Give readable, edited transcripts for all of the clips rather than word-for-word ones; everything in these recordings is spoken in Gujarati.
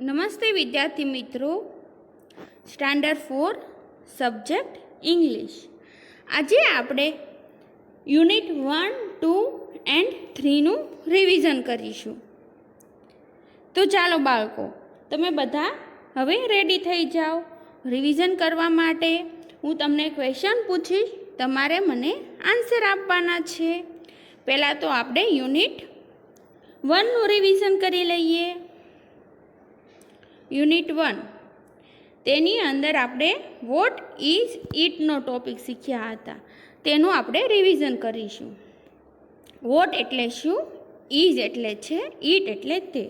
નમસ્તે વિદ્યાર્થી મિત્રો, સ્ટાન્ડર્ડ 4 સબ્જેક્ટ ઇંગ્લિશ. આજે આપણે યુનિટ 1, 2 એન્ડ 3નું રિવિઝન કરીશું. તો ચાલો બાળકો, તમે બધા હવે રેડી થઈ જાઓ. રિવિઝન કરવા માટે હું તમને ક્વેશ્ચન પૂછીશ, તમારે મને આન્સર આપવાના છે. પહેલાં તો આપણે યુનિટ 1નું રિવિઝન કરી લઈએ. યુનિટ 1, તેની અંદર આપણે વોટ ઇઝ ઇટનો ટોપિક શીખ્યા હતા, તેનું આપણે રિવિઝન કરીશું. વોટ એટલે શું, ઇઝ એટલે છે, ઇટ એટલે તે.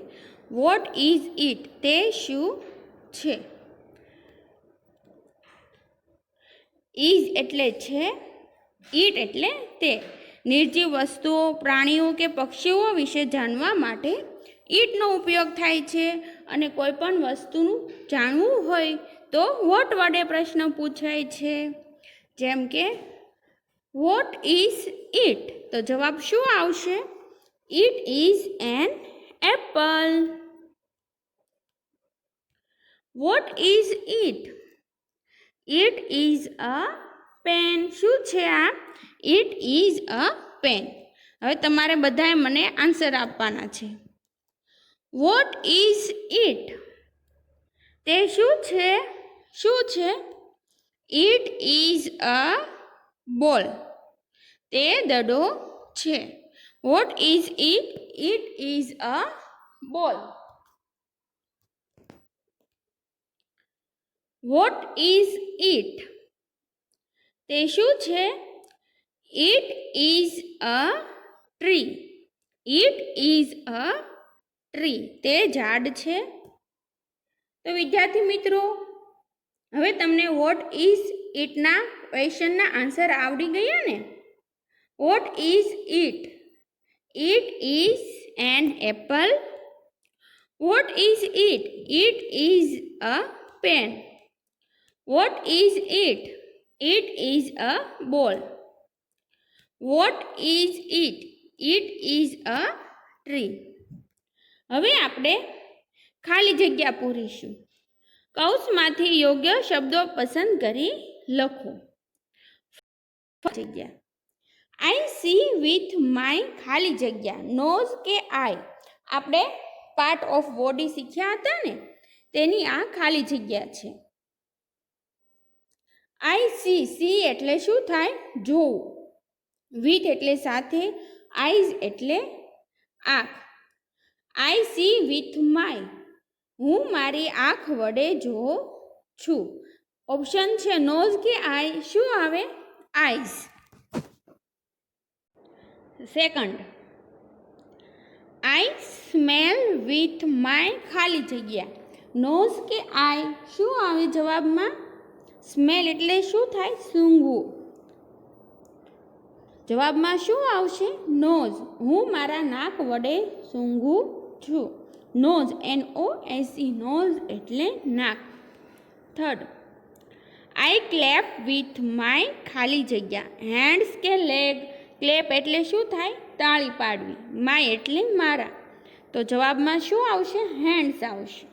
વોટ ઇઝ ઇટ, તે શું છે. ઇઝ એટલે છે, ઇટ એટલે તે. નિર્જીવ વસ્તુઓ, પ્રાણીઓ કે પક્ષીઓ વિશે જાણવા માટે ઇટનો ઉપયોગ થાય છે. અને કોઈ પણ વસ્તુનું જાણવું હોય તો વોટ વડે પ્રશ્ન પૂછાય છે. જેમ કે વોટ ઇઝ ઇટ, તો જવાબ શું આવશે? It is an apple. What is it? It is a pen. શું છે આ? It is a pen. હવે તમારે બધાએ મને આન્સર આપવાના છે. What is it? તે શું છે? શું છે? ઇટ ઇઝ અ બોલ. તે દડો છે. What is it? It is a ball. What is it? તે શું છે? It is a tree. It is a tree. તે ઝાડ છે. તો વિદ્યાર્થી મિત્રો, હવે તમને વોટ ઇઝ ઇટના ક્વેશ્ચનના આન્સર આવડી ગયા ને? What is it? It is an apple. What is it? It is a pen. What is it? It is a ball. What is it? It is a tree. હવે આપણે ખાલી જગ્યા પૂરીશું. કૌંસમાંથી યોગ્ય શબ્દો પસંદ કરી લખો. જગ્યા. આઈ સી વિથ માય ખાલી જગ્યા નોઝ કે આઈ. આપણે પાર્ટ ઓફ બોડી શીખ્યા હતા ને, તેની આ ખાલી જગ્યા છે. આઈ સી, સી એટલે શું થાય? જોવું. વિથ એટલે સાથે, આઈઝ એટલે આંખ. આઈ સી વિથ માય, હું મારી આંખ વડે જોઉં છું. ઓપ્શન છે નોઝ કે આઈ. શું આવે? Eyes. Second, I smell with my ખાલી જગ્યા નોઝ કે આઈ. શું આવે જવાબમાં? સ્મેલ એટલે શું થાય? સૂંઘવું. જવાબમાં શું આવશે? નોઝ. હું મારા નાક વડે સૂંઘું છું. નોઝ, NOSE, નોઝ એટલે નાક. Third, I clap with my ખાલી જગ્યા હેન્ડ્સ કે લેગ. ક્લેપ એટલે શું થાય? તાળી પાડવી. માય એટલે મારા. તો જવાબમાં શું આવશે? હેન્ડ્સ આવશે.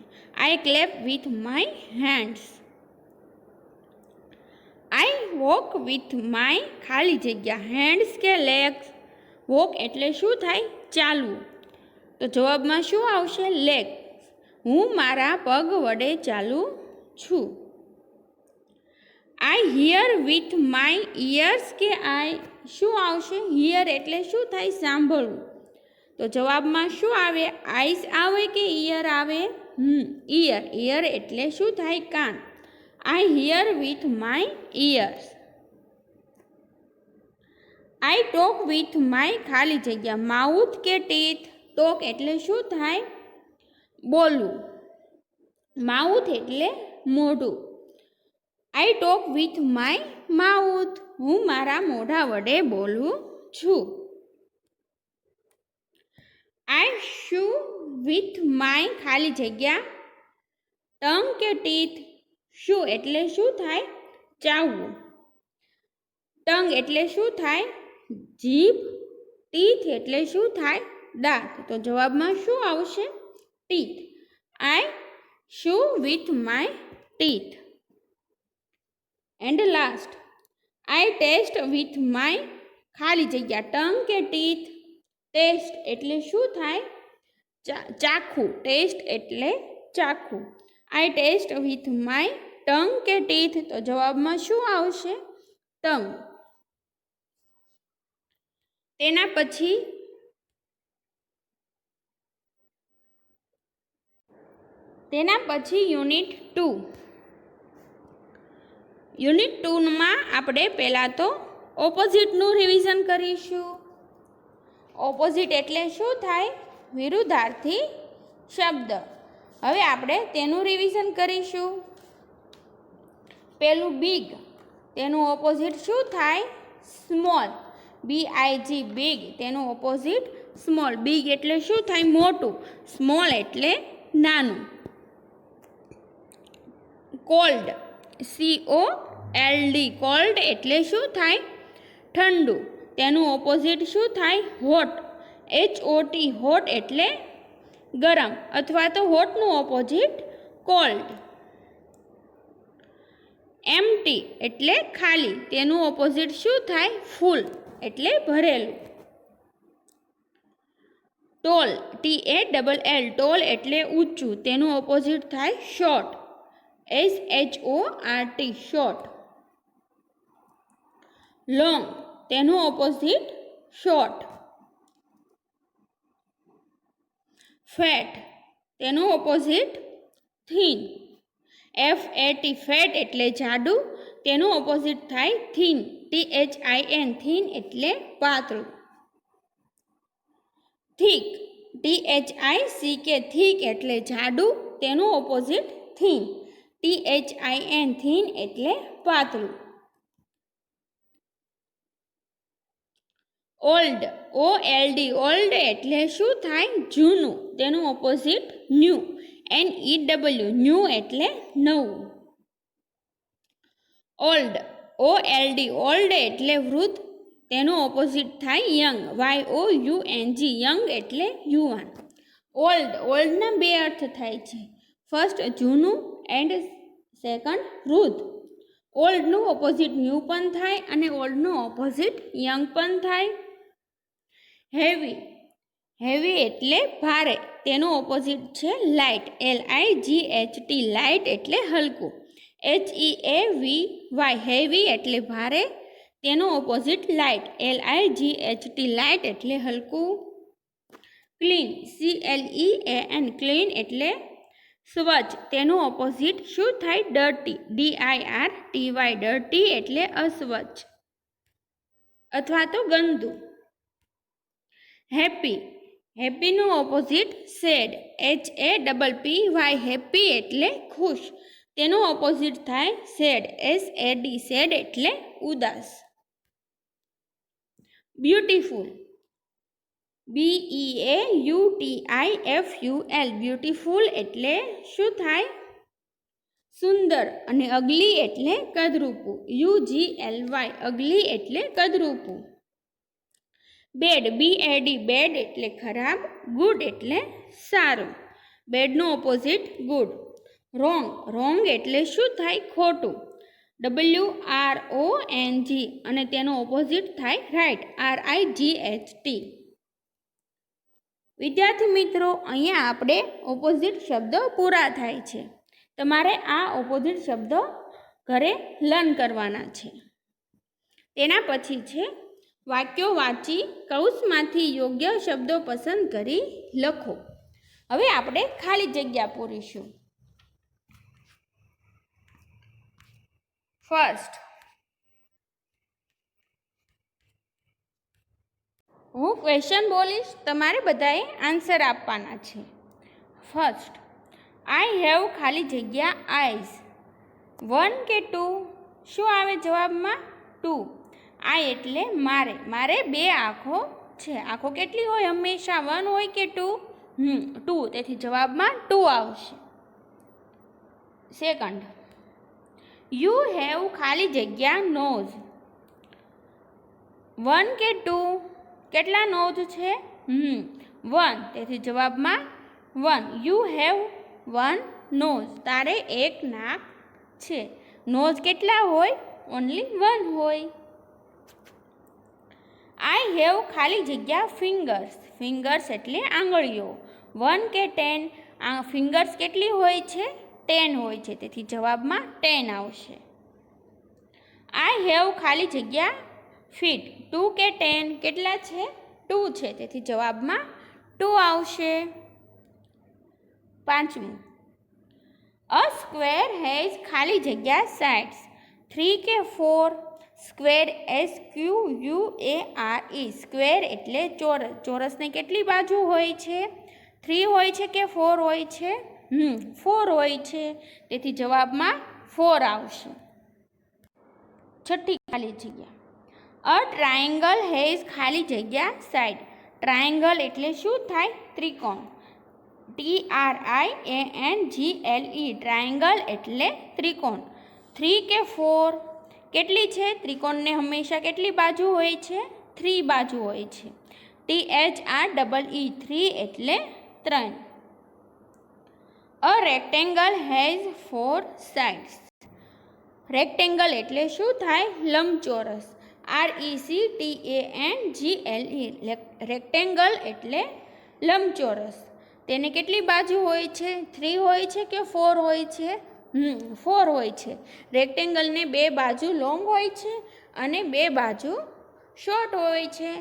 I clap with my hands. I walk with my ખાલી જગ્યા હેન્ડ્સ કે લેગ્સ. વોક એટલે શું થાય? ચાલવું. તો જવાબમાં શું આવશે? લેગ. હું મારા પગ વડે ચાલું છું. આઈ હિયર વિથ માય ઇયર્સ કે આઈ. શું આવશે? હિયર એટલે શું થાય? સાંભળવું. તો જવાબમાં શું આવે? આઈસ આવે કે ઇયર આવે? ઇયર. ઇયર એટલે શું થાય? કાન. I hear with my ears. I talk with my ખાલી જગ્યા માઉથ કે ટીથ. ટોક એટલે શું થાય? બોલવું. માઉથ એટલે મોઢું. આઈ ટોક વિથ માય માઉથ. હું મારા મોઢા વડે બોલું છું. આઈ શૂ વિથ માય ખાલી જગ્યા ટંગ કે ટીથ. શું એટલે શું થાય? ચાવવું. ટંગ એટલે શું થાય? જીભ. ટીથ એટલે શું થાય? દાંત. તો જવાબમાં શું આવશે? Teeth. I chew with my teeth. And last, I taste with my ખાલી જગ્યા ટંગ કે ટીથ. ટેસ્ટ એટલે શું થાય? ચાખવું. ટેસ્ટ એટલે ચાખવું. I taste with my tongue કે ટીથ, તો જવાબમાં શું આવશે? ટંગ. તેના પછી યુનિટ 2. યુનિટ 2માં આપણે પહેલાં તો ઓપોઝિટનું રિવિઝન કરીશું. ઓપોઝિટ એટલે શું થાય? વિરુદ્ધાર્થી શબ્દ. હવે આપણે તેનું રિવિઝન કરીશું. પેલું બિગ, તેનું ઓપોઝિટ શું થાય? સ્મોલ. BIG બિગ, તેનું ઓપોઝિટ સ્મોલ. બિગ એટલે શું થાય? મોટું. સ્મોલ એટલે નાનું. કોલ્ડ, COLD, કોલ્ડ એટલે શું થાય? ઠંડુ. તેનું ઓપોઝિટ શું થાય? હોટ. HOT, હોટ એટલે ગરમ, અથવા તો હોટનું ઓપોઝિટ કોલ્ડ. એમ્પ્ટી એટલે ખાલી. તેનું ઓપોઝિટ શું થાય? ફૂલ એટલે ભરેલું. ટોલ, TALL, ટોલ એટલે ઊંચું. તેનું ઓપોઝિટ થાય શોર્ટ. SHORT, short. લોંગ, તેનું ઓપોઝિટ શોર્ટ. ફેટ, તેનું ઓપોઝિટ થીન. FAT, ફેટ એટલે જાડું. તેનું ઓપોઝિટ થાય થીન. THIN, થીન એટલે પાતળું. થીક, THICK, થીક એટલે જાડું. તેનું ઓપોઝિટ થીન. THIN, થીન એટલે પાતળું. ઓલ્ડ, OLD, ઓલ્ડ એટલે શું થાય? જૂનું. તેનું ઓપોઝિટ ન્યૂ. NEW, ન્યૂ એટલે નવું. ઓલ્ડ, OLD, ઓલ્ડ એટલે વૃદ્ધ. તેનું ઓપોઝિટ થાય યંગ. YOUNG, યંગ એટલે યુવાન. ઓલ્ડ, ઓલ્ડના બે અર્થ થાય છે. ફર્સ્ટ જૂનું એન્ડ સેકન્ડ વૃદ્ધ. ઓલ્ડનું ઓપોઝિટ ન્યૂ પણ થાય અને ઓલ્ડનું ઓપોઝિટ યંગ પણ થાય. હેવી, હેવી એટલે ભારે. તેનું ઓપોઝિટ છે લાઇટ. LIGHT, લાઇટ એટલે હલકું. HEAVY, હેવી એટલે ભારે. તેનું ઓપોઝિટ લાઇટ. LIGHT, લાઇટ એટલે હલકું. ક્લીન, CLEAN, ક્લીન એટલે સ્વચ્છ. તેનું ઓપોઝિટ શું થાય? ડર્ટી. DIRTY, ડર્ટી એટલે અસ્વચ્છ અથવા તો ગંદુ. હેપી, હેપીનું ઓપોઝિટ સેડ. HAPPY, હેપી એટલે ખુશ. તેનું ઓપોઝિટ થાય સેડ. SAD, સેડ એટલે ઉદાસ. બ્યુટીફુલ, BEAUTIFUL, બ્યુટીફુલ એટલે શું થાય? સુંદર. અને અગલી એટલે કદરૂપું. UGLY, અગલી એટલે કદરૂપું. બેડ, BAD, બેડ એટલે ખરાબ. ગુડ એટલે સારું. બેડનું ઓપોઝિટ ગુડ. રોંગ, રોંગ એટલે શું થાય? ખોટું. WRONG, અને તેનું ઓપોઝિટ થાય રાઈટ. RIGHT. વિદ્યાર્થી મિત્રો, અહીંયા આપણે ઓપોઝિટ શબ્દો પૂરા થાય છે. તમારે આ ઓપોઝિટ શબ્દો ઘરે લર્ન કરવાના છે. તેના પછી છે વાક્યો વાંચી કૌંસમાંથી યોગ્ય શબ્દો પસંદ કરી લખો. હવે આપણે ખાલી જગ્યા પૂરીશું. ફર્સ્ટ, હું ક્વેશ્ચન બોલીશ, તમારે બધાએ આન્સર આપવાના છે. ફર્સ્ટ, આઈ હેવ ખાલી જગ્યા આઈઝ. 1 કે 2? શું આવે જવાબમાં? 2. આઈ એટલે મારે. મારે 2 આંખો છે. આંખો કેટલી હોય હંમેશા? 1 હોય કે 2? 2. તેથી જવાબમાં 2 આવશે. સેકન્ડ, યુ હેવ ખાલી જગ્યા નોઝ. 1 કે 2? કેટલા નોઝ છે? 1. તેથી જવાબમાં 1. You have 1 nose. તારે એક નાક છે. નોઝ કેટલા હોય? ઓનલી 1 હોય. આઈ હેવ ખાલી જગ્યા ફિંગર્સ. ફિંગર્સ એટલે આંગળીઓ. 1 કે 10? ફિંગર્સ કેટલી હોય છે? 10 હોય છે. તેથી જવાબમાં 10 આવશે. આઈ હેવ ખાલી જગ્યા ફીટ. 2 કે 10? કેટલા છે? 2 છે. તેથી જવાબમાં 2 આવશે. પાંચમું, અ સ્ક્વેર હેઝ ખાલી જગ્યા સાઇડ્સ. 3 કે 4? Square SQUARE. સ્ક્વેર એટલે ચોરસ. ચોરસને કેટલી બાજુ હોય છે? 3 હોય છે કે 4 હોય છે? 4 હોય છે. તેથી જવાબમાં 4 આવશે. છઠ્ઠી ખાલી જગ્યા, અ ટ્રાયેંગલ હેઝ ખાલી જગ્યા સાઇડ. ટ્રાયેંગલ એટલે શું થાય? ત્રિકોણ. TRIANGLE. ટ્રાયેંગલ એટલે ત્રિકોણ. 3 કે 4? કેટલી છે? ત્રિકોણને હંમેશા કેટલી બાજુ હોય છે? 3 બાજુ હોય છે. THREE. 3 એટલે 3. અ રેક્ટેંગલ હેઝ 4 સાઇડ્સ. રેક્ટેંગલ એટલે શું થાય? લંબચોરસ. RECTANGLE. રેક્ટેંગલ એટલે લંબચોરસ. તેને કેટલી બાજુ હોય છે? 3 હોય છે કે 4 હોય છે? 4 હોય છે. રેક્ટેંગલને 2 બાજુ લોંગ હોય છે અને 2 બાજુ શોર્ટ હોય છે.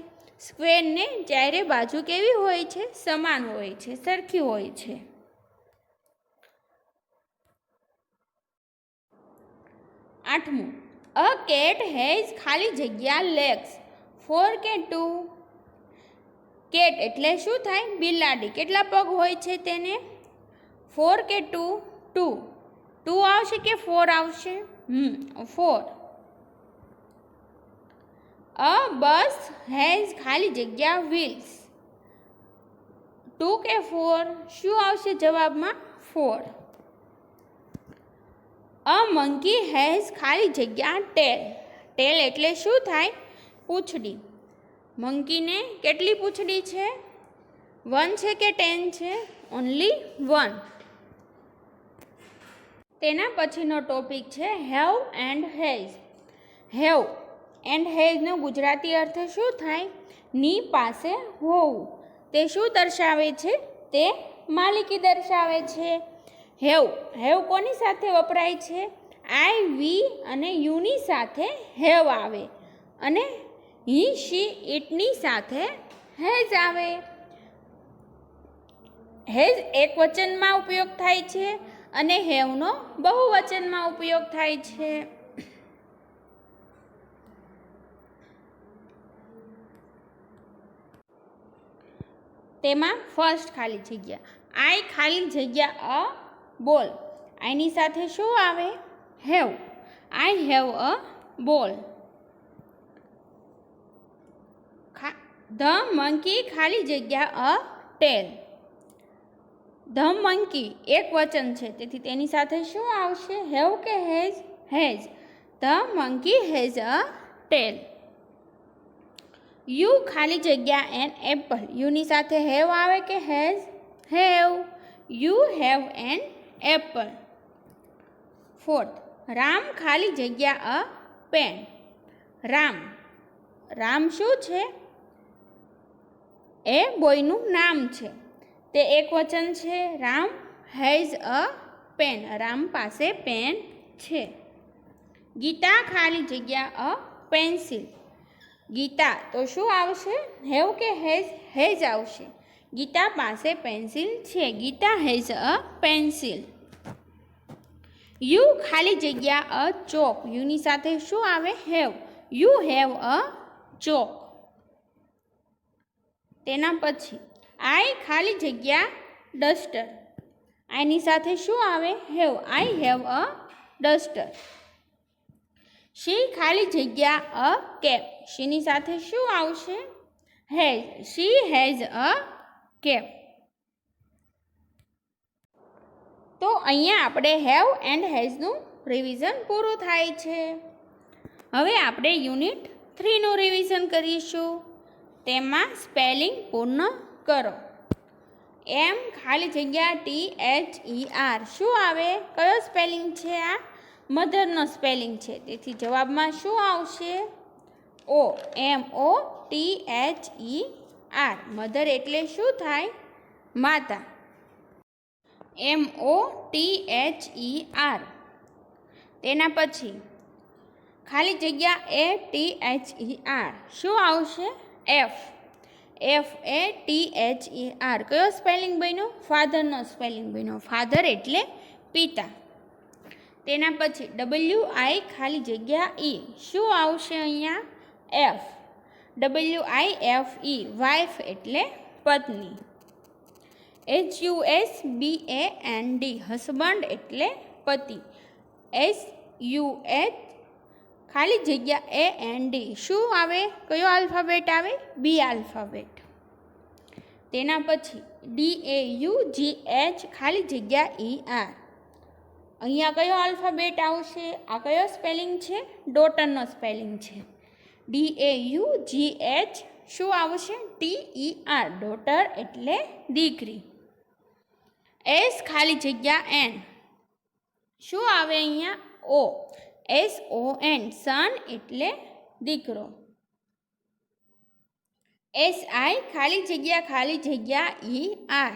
સ્ક્વેરને ચારે બાજુ કેવી હોય છે? સમાન હોય છે, સરખી હોય છે. આઠમું, અ કેટ હેઝ ખાલી જગ્યા લેગ્સ. 4 કે 2? કેટ એટલે શું થાય? બિલાડી. કેટલા પગ હોય છે તેને? 4 કે 2? 2. 2 આવશે કે 4 આવશે? 4. અ બસ હેઝ ખાલી જગ્યા વ્હીલ્સ. 2 કે 4? શું આવશે જવાબમાં? 4. અ મંકી હેઝ ખાલી જગ્યા ટેલ. ટેલ એટલે શું થાય? પૂંછડી. મંકીને કેટલી પૂંછડી છે? 1 છે કે 10 છે? ઓનલી 1. તેના પછીનો ટોપિક છે have and has. Have and હેઝનો ગુજરાતી અર્થ શું થાય? ની પાસે હોવું. તે શું દર્શાવે છે? તે માલિકી દર્શાવે છે. હેવ. હેવ કોની સાથે વપરાય છે? આઈ, વી અને યુની સાથે હેવ આવે અને હી, શી, ઇટની સાથે હેઝ આવે. હેઝ એક વચનમાં ઉપયોગ થાય છે અને હેવનો બહુવચનમાં ઉપયોગ થાય છે. તેમાં ફર્સ્ટ ખાલી જગ્યા, આઈ ખાલી જગ્યા અ બોલ. આઈની સાથે શું આવે? હેવ. આઈ હેવ અ બોલ. ધ મંકી ખાલી જગ્યા અ ટેલ. ધ મંકી એક વચન છે, તેથી તેની સાથે શું આવશે? હેવ કે has? Has. The monkey has a tail. You ખાલી જગ્યા એન એપલ. યુની સાથે હેવ આવે કે has? Have. You have an apple. Fourth, Ram ખાલી જગ્યા અ પેન. રામ. રામ શું છે? એ બોયનું નામ છે. તે એક વચન છે. Ram has a pen. Ram પાસે પેન છે. ગીતા ખાલી જગ્યા અ પેન્સિલ. ગીતા તો શું આવશે? હેવ કે હેઝ? હેઝ આવશે. ગીતા પાસે પેન્સિલ છે. Gita has a pencil. You ખાલી જગ્યા અ ચોક. યુની સાથે શું આવે? Have. You have a chalk. તેના પછી આઈ ખાલી જગ્યા ડસ્ટર. આઈની સાથે શું આવે? Have. I have a duster. She ખાલી જગ્યા અ કેપ. શીની સાથે શું આવશે? Has. She has a cap. તો અહીંયા આપણે હેવ એન્ડ હેઝનું રિવિઝન પૂરું થાય છે. હવે આપણે યુનિટ 3નું રિવિઝન કરીશું. તેમાં સ્પેલિંગ પૂર્ણ કરો. એમ ખાલી જગ્યા THER શું આવે? કયો સ્પેલિંગ છે આ? મધરનો સ્પેલિંગ છે, તેથી જવાબમાં શું આવશે? O, MOTHER. મધર એટલે શું થાય? માતા. MOTHER. તેના પછી ખાલી જગ્યા ATHER શું આવશે? FATHER. કયો સ્પેલિંગ બન્યો? ફાધરનો સ્પેલિંગ બન્યો. ફાધર એટલે પિતા. તેના પછી WI ખાલી જગ્યા E શું આવશે અહીંયા? WIFE. વાઇફ એટલે પત્ની. HUSBAND હસબન્ડ એટલે પતિ. SUH ખાલી જગ્યા AND શું આવે? કયો આલ્ફાબેટ આવે? B alphabet. તેના પછી DAUGH ખાલી જગ્યા ER. અહીંયા કયો આલ્ફાબેટ આવશે? આ કયો સ્પેલિંગ છે? ડોટરનો સ્પેલિંગ છે. DAUGH શું આવશે? TER. ડોટર એટલે દીકરી. S ખાલી જગ્યા N શું આવે અહીંયા? SON. સન એટલે દીકરો. SI ખાલી જગ્યા ER.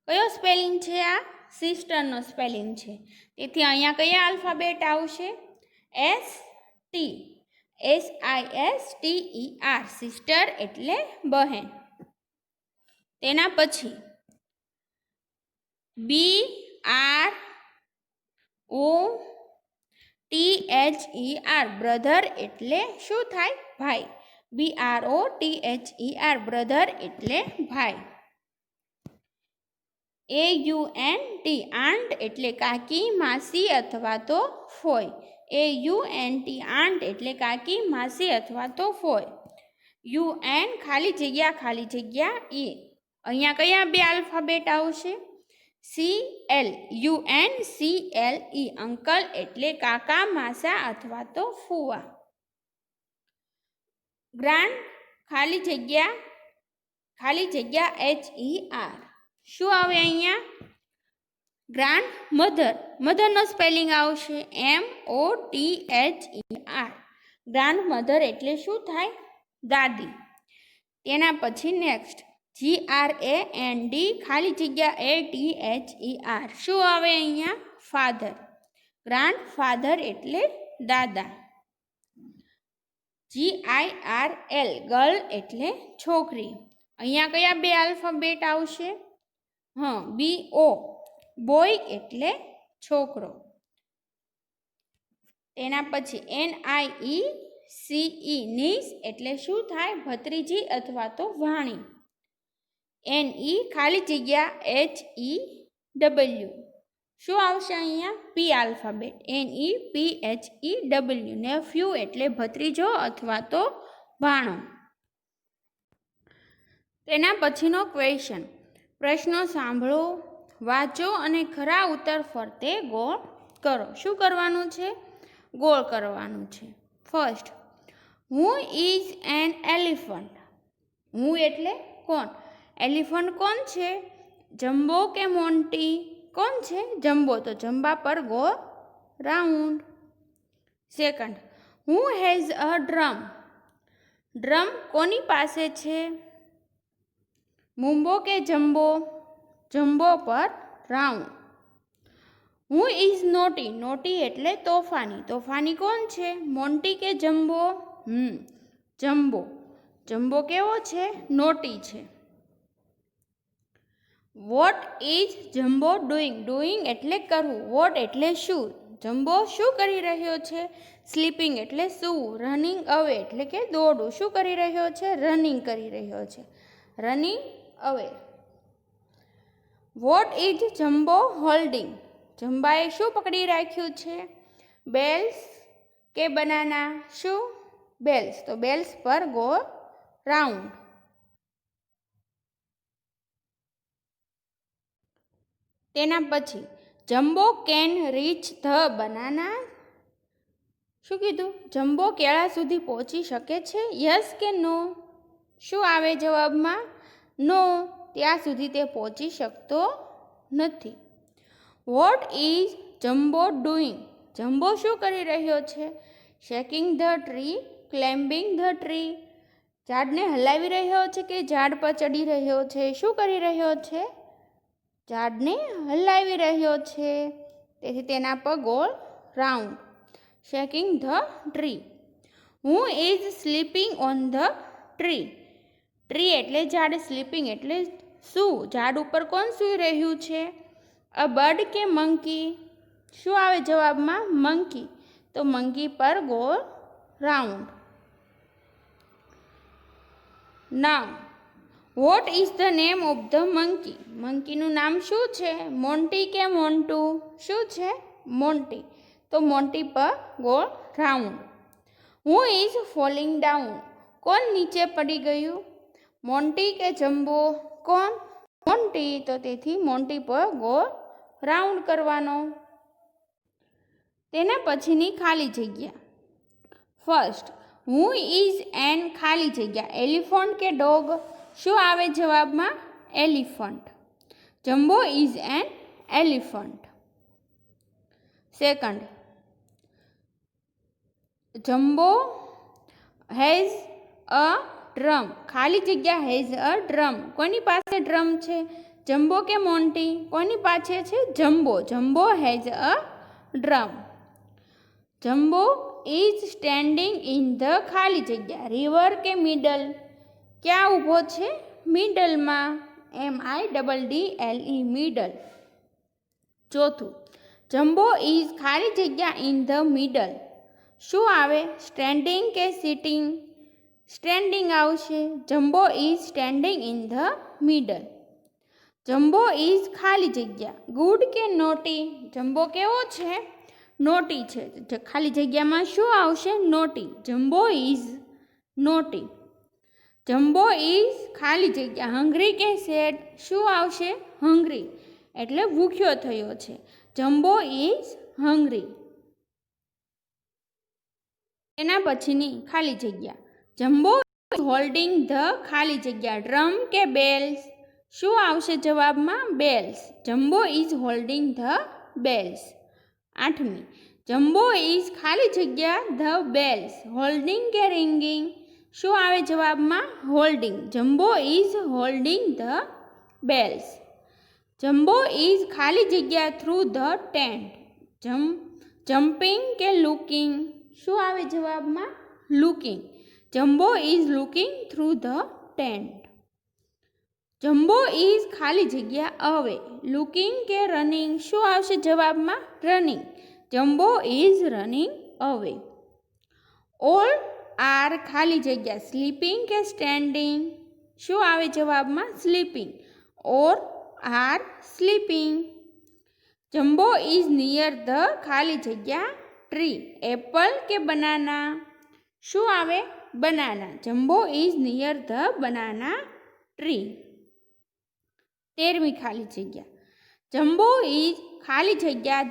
કયો સ્પેલિંગ છે આ? સિસ્ટરનો સ્પેલિંગ છે, તેથી અહીંયા કયા આલ્ફાબેટ આવશે? ST. SISTER. સિસ્ટર એટલે બહેન. તેના પછી BROTHER. બ્રધર એટલે શું થાય? ભાઈ. BROTHER. બ્રધર એટલે ભાઈ. AUNT. આંટ એટલે કાકી, માસી અથવા તો ફોય. AUNT. આંટ એટલે કાકી, માસી અથવા તો ફોય. UN ખાલી જગ્યા E. અહીંયા કયા બે આલ્ફાબેટ આવશે? CL. UNCLE. અંકલ એટલે કાકા, માસા અથવા તો ફુવા. ગ્રાન્ડ ખાલી જગ્યા HER. શું આવે અહીંયા? Grandmother. મધરનો સ્પેલિંગ આવશે MOTHER. ગ્રાન્ડ મધર એટલે શું થાય? દાદી. તેના પછી નેક્સ્ટ GRAND ખાલી જગ્યા ATHER. શું આવે અહીંયા? ફાધર. ગ્રાન્ડ ફાધર એટલે દાદા. GIRL. ગર્લ એટલે છોકરી. અહીંયા કયા બે આલ્ફાબેટ આવશે? BO. બોય એટલે છોકરો. તેના પછી NIECE. નીસ એટલે શું થાય? ભત્રીજી અથવા તો ભાણી. NE ખાલી જગ્યા HEW. શું આવશે અહીંયા? P alphabet. NEPHEW. નેફ્યુ એટલે ભત્રીજો અથવા તો ભાણો. તેના પછીનો ક્વેશ્ચન. પ્રશ્નો સાંભળો, વાંચો અને ખરા ઉત્તર ફરતે ગોળ કરો. શું કરવાનું છે? ગોળ કરવાનું છે. First, who is an elephant. હું એટલે કોણ? એલિફન્ટ કોણ છે? જમ્બો કે મોન્ટી? કોણ છે? જમ્બો. તો જમ્બા પર go round. Second, who has a drum. Drum કોની પાસે છે? મુમ્બો કે જમ્બો? જમ્બો પર round. Who is naughty. Naughty એટલે તોફાની. તોફાની કોણ છે? મોન્ટી કે જમ્બો? જમ્બો. જમ્બો કેવો છે? નોટી છે. What is jumbo doing. Doing એટલે કરવું. વોટ એટલે શું? જમ્બો શું કરી રહ્યો છે? સ્લીપિંગ એટલે સૂવું. રનિંગ અવે એટલે કે દોડવું. શું કરી રહ્યો છે? રનિંગ કરી રહ્યો છે. Running away. What is Jumbo holding. જમ્બાએ શું પકડી રાખ્યું છે? બેલ્સ કે બનાના? શું? બેલ્સ. તો બેલ્સ પર ગો રાઉન્ડ. તેના પછી jumbo can reach the banana. શું કીધું? જમ્બો કેળા સુધી પહોંચી શકે છે? યસ કે નો? શું આવે જવાબમાં? નો. ત્યાં સુધી તે પહોંચી શકતો નથી. Vote is jumbo doing? Jumbo શું કરી રહ્યો છે? Shaking the tree, climbing the tree. ઝાડને હલાવી રહ્યો છે કે ઝાડ પર ચડી રહ્યો છે? શું કરી રહ્યો છે? ઝાડને હલાવી રહ્યો છે. તેથી તેના પર ગોળ round. Shaking the tree. Who is sleeping on the tree? Tree એટલે ઝાડ, સ્લીપિંગ એટલે શું? ઝાડ ઉપર કોણ સૂઈ રહ્યું છે? અ બર્ડ કે મંકી? શું આવે જવાબમાં? મંકી. તો મંકી પર ગોળ રાઉન્ડ. નામ. What is the name of the monkey? મંકીનું નામ શું છે? મોન્ટી કે મોન્ટુ? શું છે? મોન્ટી. તો મોન્ટી પર ગોળ round. Who is falling down? કોણ નીચે પડી ગયું? મોન્ટી કે જમ્બો? કોણ? મોન્ટી. તો તેથી મોન્ટી પર ગોળ રાઉન્ડ કરવાનો. તેના પછીની ખાલી જગ્યા. ફર્સ્ટ, હુ ઇઝ એન ખાલી જગ્યા, એલિફન્ટ કે ડોગ? શું આવે જવાબમાં? Elephant. Jumbo is an elephant. Second, jumbo has a drum. ખાલી જગ્યા હેઝ અ ડ્રમ. કોની પાસે ડ્રમ છે? જમ્બો કે મોન્ટી? કોની પાસે છે? Jumbo. Jumbo has a drum. Jumbo is standing in the ખાલી જગ્યા, રિવર કે મિડલ? ક્યાં ઊભો છે? મિડલમાં. MIDDLE middle. ચોથું, જમ્બો ઇઝ ખાલી જગ્યા ઇન ધ મિડલ. શું આવે? સ્ટેન્ડિંગ કે સિટિંગ? સ્ટેન્ડિંગ આવશે. Jumbo is standing in the middle. Jumbo is ખાલી જગ્યા, ગુડ કે નોટી? જમ્બો કેવો છે? નોટી છે. ખાલી જગ્યામાં શું આવશે? Naughty. Jumbo is naughty. Jumbo is ખાલી જગ્યા, હંગ્રી કે સેડ? શું આવશે? હંગ્રી. એટલે ભૂખ્યો થયો છે. Jumbo is hungry. એના પછીની ખાલી જગ્યા. જમ્બો ઇઝ હોલ્ડિંગ ધ ખાલી જગ્યા, ડ્રમ કે બેલ્સ? શું આવશે જવાબમાં? Bells. Jumbo is holding the bells. આઠમી, જમ્બો ઇઝ ખાલી જગ્યા ધ બેલ્સ, હોલ્ડિંગ કે રિંગિંગ? શું આવે જવાબમાં? Holding. Jumbo is holding the bells. Jumbo is ખાલી જગ્યા થ્રુ ધ ટેન્ટ, જમ્પિંગ કે લુકિંગ? શું આવે જવાબમાં? Looking. Jumbo is looking through the tent. Jumbo is ખાલી જગ્યા અવે, લુકિંગ કે રનિંગ? શું આવશે જવાબમાં? રનિંગ. જમ્બો ઇઝ રનિંગ અવે. ઓલ આર ખાલી જગ્યા, સ્લીપિંગ કે સ્ટેન્ડિંગ? શું આવે જવાબમાં? Sleeping. Or are sleeping. Jumbo is near the ખાલી જગ્યા ટ્રી, એપલ કે બનાના? શું આવે? Banana. Jumbo is near the banana tree. 13મી ખાલી જગ્યા. જમ્બો ઇઝ ખાલી જગ્યા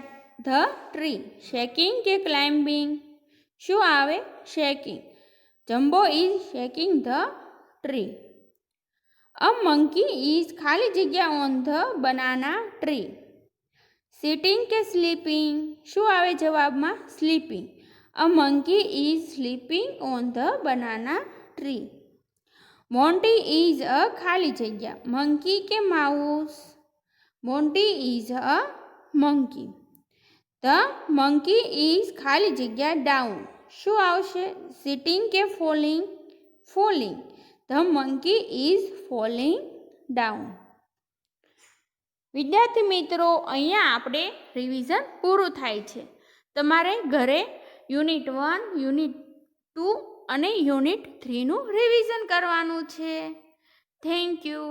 ધ ટ્રી, શેકિંગ કે ક્લાઇમ્બિંગ? શું આવે? Shaking. Jumbo is shaking the tree. A monkey is ખાલી જગ્યા on the banana tree, sitting કે સ્લીપિંગ? શું આવે જવાબમાં? Sleeping. A monkey is sleeping on the banana tree. Monty is a ખાલી જગ્યા, મંકી કે mouse? Monty is a monkey. The monkey is ખાલી જગ્યા ડાઉન. શું આવશે? સિટિંગ કે falling? Falling. The monkey is falling down. વિદ્યાર્થી મિત્રો, અહીંયા આપણે રિવિઝન પૂરું થાય છે. તમારે ઘરે યુનિટ 1, યુનિટ 2 અને યુનિટ 3નું રિવિઝન કરવાનું છે. Thank you.